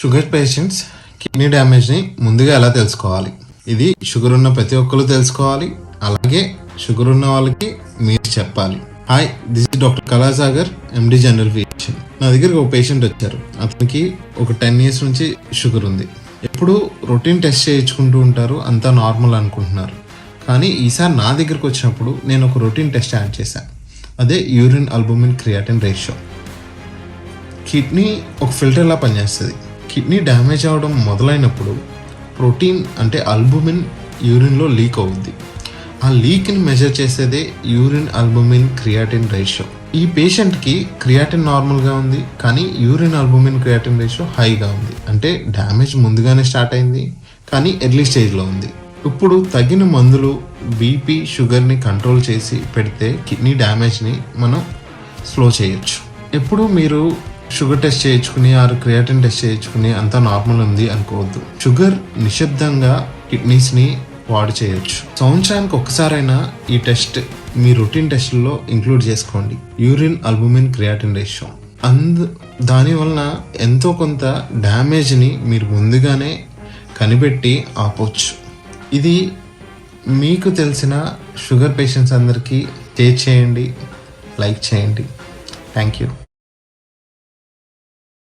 Sugar patients kidney డ్యామేజ్ని ముందుగా ఎలా తెలుసుకోవాలి? ఇది షుగర్ ఉన్న ప్రతి ఒక్కరు తెలుసుకోవాలి, అలాగే షుగర్ ఉన్న వాళ్ళకి మీరు చెప్పాలి. Hi, this is doctor Kalasagar, MD general physician. నా దగ్గరికి ఒక పేషెంట్ వచ్చారు. అతనికి ఒక 10 years నుంచి షుగర్ ఉంది. ఎప్పుడు రొటీన్ టెస్ట్ చేయించుకుంటూ ఉంటారు, అంతా నార్మల్ అనుకుంటున్నారు. కానీ ఈసారి నా దగ్గరికి వచ్చినప్పుడు నేను ఒక రొటీన్ టెస్ట్ యాడ్ చేశాను. అదే urine albumin creatinine ratio. Kidney ఒక ఫిల్టర్లా పనిచేస్తుంది. కిడ్నీ డ్యామేజ్ అవ్వడం మొదలైనప్పుడు ప్రోటీన్ అంటే అల్బుమిన్ యూరిన్లో లీక్ అవుద్ది. ఆ లీక్ని మెజర్ చేసేదే యూరిన్ అల్బుమిన్ క్రియాటిన్ రేషియో. ఈ పేషెంట్కి క్రియాటిన్ నార్మల్గా ఉంది, కానీ యూరిన్ అల్బుమిన్ క్రియాటిన్ రేషియో హైగా ఉంది. అంటే డ్యామేజ్ ముందుగానే స్టార్ట్ అయింది, కానీ ఎర్లీ స్టేజ్లో ఉంది. ఇప్పుడు తగిన మందులు బీపీ షుగర్ని కంట్రోల్ చేసి పెడితే కిడ్నీ డ్యామేజ్ని మనం స్లో చేయొచ్చు. ఎప్పుడు మీరు షుగర్ టెస్ట్ చేయించుకుని క్రియాటిన్ టెస్ట్ చేయించుకుని అంతా నార్మల్ ఉంది అనుకోవద్దు. షుగర్ నిశ్శబ్దంగా కిడ్నీస్ని వాడు చేయొచ్చు. సంవత్సరానికి ఒక్కసారైనా ఈ టెస్ట్ మీ రొటీన్ టెస్ట్లో ఇంక్లూడ్ చేసుకోండి, యూరిన్ అల్బుమిన్ క్రియాటిన్ రేషియో. దానివలన ఎంతో కొంత డ్యామేజ్ని మీరు ముందుగానే కనిపెట్టి ఆపొచ్చు. ఇది మీకు తెలిసిన షుగర్ పేషెంట్స్ అందరికీ షేర్ చేయండి, లైక్ చేయండి. Thank you.